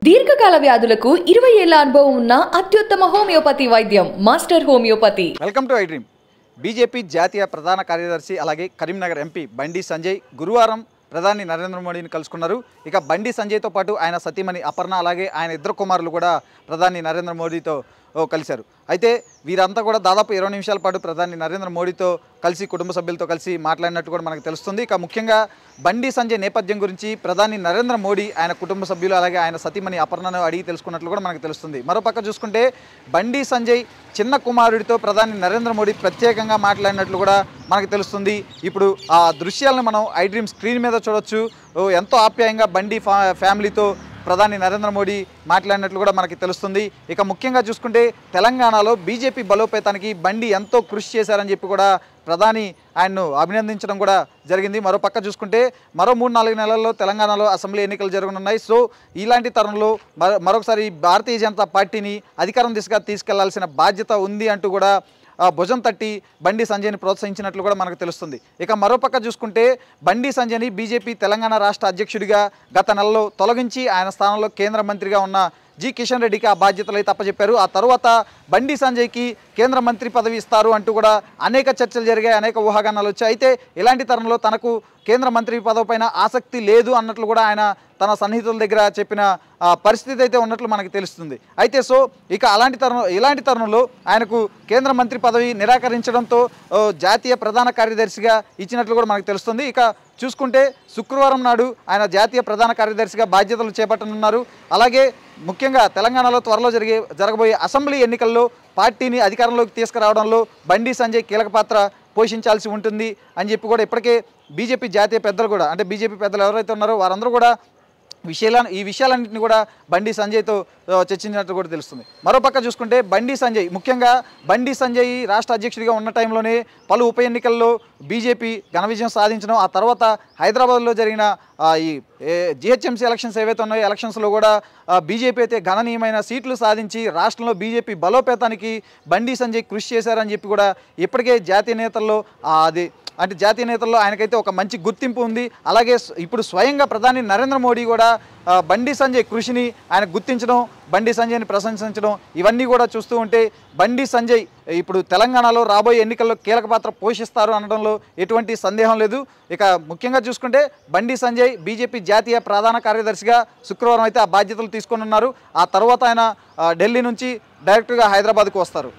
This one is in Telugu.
దీర్ఘకాల వ్యాధులకు 20 ఏళ్ల అనుభవం ఉన్న అత్యుత్తమ హోమియోపతి వైద్యం master homeopathy. Welcome to I dream. BJP జాతీయ ప్రధాన కార్యదర్శి అలాగే కరీంనగర్ ఎంపీ బండి సంజయ్ గురువారం ప్రధాని నరేంద్ర మోడీని కలుసుకున్నారు. ఇక బండి సంజయ్తో పాటు ఆయన సతీమణి అపర్ణ అలాగే ఆయన ఇద్దరు కుమారులు కూడా ప్రధాని నరేంద్ర మోడీతో కలిశారు. అయితే వీరంతా కూడా దాదాపు 20 నిమిషాల పాటు ప్రధాని నరేంద్ర మోడీతో కలిసి కుటుంబ సభ్యులతో కలిసి మాట్లాడినట్టు కూడా మనకు తెలుస్తుంది. ఇక ముఖ్యంగా బండి సంజయ్ నేపథ్యం గురించి ప్రధాని నరేంద్ర మోడీ ఆయన కుటుంబ సభ్యులు అలాగే ఆయన సతీమణి అపర్ణను అడిగి తెలుసుకున్నట్లు కూడా మనకు తెలుస్తుంది. మరోపక్క చూసుకుంటే బండి సంజయ్ చిన్న కుమారుడితో ప్రధాని నరేంద్ర మోడీ ప్రత్యేకంగా మాట్లాడినట్లు కూడా మనకు తెలుస్తుంది. ఇప్పుడు ఆ దృశ్యాలను మనం ఐ డ్రీమ్ స్క్రీన్ మీద చూడొచ్చు. ఎంతో ఆప్యాయంగా బండి ఫ్యామిలీతో ప్రధాని నరేంద్ర మోడీ మాట్లాడినట్లు కూడా మనకి తెలుస్తుంది. ఇక ముఖ్యంగా చూసుకుంటే తెలంగాణలో బీజేపీ బలోపేతానికి బండి ఎంతో కృషి చేశారని చెప్పి కూడా ప్రధాని ఆయన్ను అభినందించడం కూడా జరిగింది. మరో పక్క చూసుకుంటే మరో 3-4 నెలల్లో తెలంగాణలో అసెంబ్లీ ఎన్నికలు జరగనున్నాయి. సో ఇలాంటి తరుణంలో మరొకసారి భారతీయ జనతా పార్టీని అధికారం దిశగా తీసుకెళ్లాల్సిన బాధ్యత ఉంది అంటూ కూడా భుజం తట్టి బండి సంజయ్ని ప్రోత్సహించినట్లు కూడా మనకు తెలుస్తుంది. ఇక మరోపక్క చూసుకుంటే బండి సంజయ్ని బీజేపీ తెలంగాణ రాష్ట్ర అధ్యక్షుడిగా గత నెలలో తొలగించి ఆయన స్థానంలో కేంద్ర మంత్రిగా ఉన్న జి కిషన్ రెడ్డికి ఆ బాధ్యతలు అయితే అప్పచెప్పారు. ఆ తర్వాత బండి సంజయ్కి కేంద్ర మంత్రి పదవి ఇస్తారు అంటూ కూడా అనేక చర్చలు జరిగాయి, అనేక ఊహాగానాలు వచ్చాయి. అయితే ఇలాంటి తరుణంలో తనకు కేంద్ర మంత్రి పదవి పైన ఆసక్తి లేదు అన్నట్లు కూడా ఆయన తన సన్నిహితుల దగ్గర చెప్పిన పరిస్థితి అయితే ఉన్నట్లు మనకు తెలుస్తుంది. అయితే సో ఇక ఇలాంటి తరుణంలో ఆయనకు కేంద్ర మంత్రి పదవి నిరాకరించడంతో జాతీయ ప్రధాన కార్యదర్శిగా ఇచ్చినట్లు కూడా మనకు తెలుస్తుంది. ఇక చూసుకుంటే శుక్రవారం నాడు ఆయన జాతీయ ప్రధాన కార్యదర్శిగా బాధ్యతలు చేపట్టనున్నారు. అలాగే ముఖ్యంగా తెలంగాణలో త్వరలో జరగబోయే అసెంబ్లీ ఎన్నికల్లో పార్టీని అధికారంలోకి తీసుకురావడంలో బండి సంజయ్ కీలక పాత్ర పోషించాల్సి ఉంటుంది అని చెప్పి కూడా ఇప్పటికే బీజేపీ జాతీయ పెద్దలు కూడా అంటే బీజేపీ పెద్దలు ఎవరైతే ఉన్నారో వారందరూ కూడా ఈ విషయాలన్నింటినీ కూడా బండి సంజయ్తో చర్చించినట్టు కూడా తెలుస్తుంది. మరోపక్క చూసుకుంటే ముఖ్యంగా బండి సంజయ్ రాష్ట్ర అధ్యక్షుడిగా ఉన్న టైంలోనే పలు ఉప ఎన్నికల్లో బీజేపీ ఘన విజయం సాధించడం, ఆ తర్వాత హైదరాబాద్లో జరిగిన ఈ జిహెచ్ఎంసీ ఎలక్షన్స్ ఏవైతే ఉన్నాయో ఎలక్షన్స్లో కూడా బీజేపీ అయితే గణనీయమైన సీట్లు సాధించి రాష్ట్రంలో బీజేపీ బలోపేతానికి బండి సంజయ్ కృషి చేశారని చెప్పి కూడా ఇప్పటికే జాతీయ నేతల్లో ఆయనకైతే ఒక మంచి గుర్తింపు ఉంది. అలాగే ఇప్పుడు స్వయంగా ప్రధాని నరేంద్ర మోడీ కూడా బండి సంజయ్ కృషిని ఆయన గుర్తించడం, బండి సంజయ్ని ప్రశంసించడం ఇవన్నీ కూడా చూస్తూ ఉంటే బండి సంజయ్ ఇప్పుడు తెలంగాణలో రాబోయే ఎన్నికల్లో కీలక పాత్ర పోషిస్తారు అనడంలో ఎటువంటి సందేహం లేదు. ఇక ముఖ్యంగా చూసుకుంటే బండి సంజయ్ బీజేపీ జాతీయ ప్రధాన కార్యదర్శిగా శుక్రవారం అయితే ఆ బాధ్యతలు తీసుకొని ఉన్నారు. ఆ తర్వాత ఆయన ఢిల్లీ నుంచి డైరెక్ట్గా హైదరాబాద్కు వస్తారు.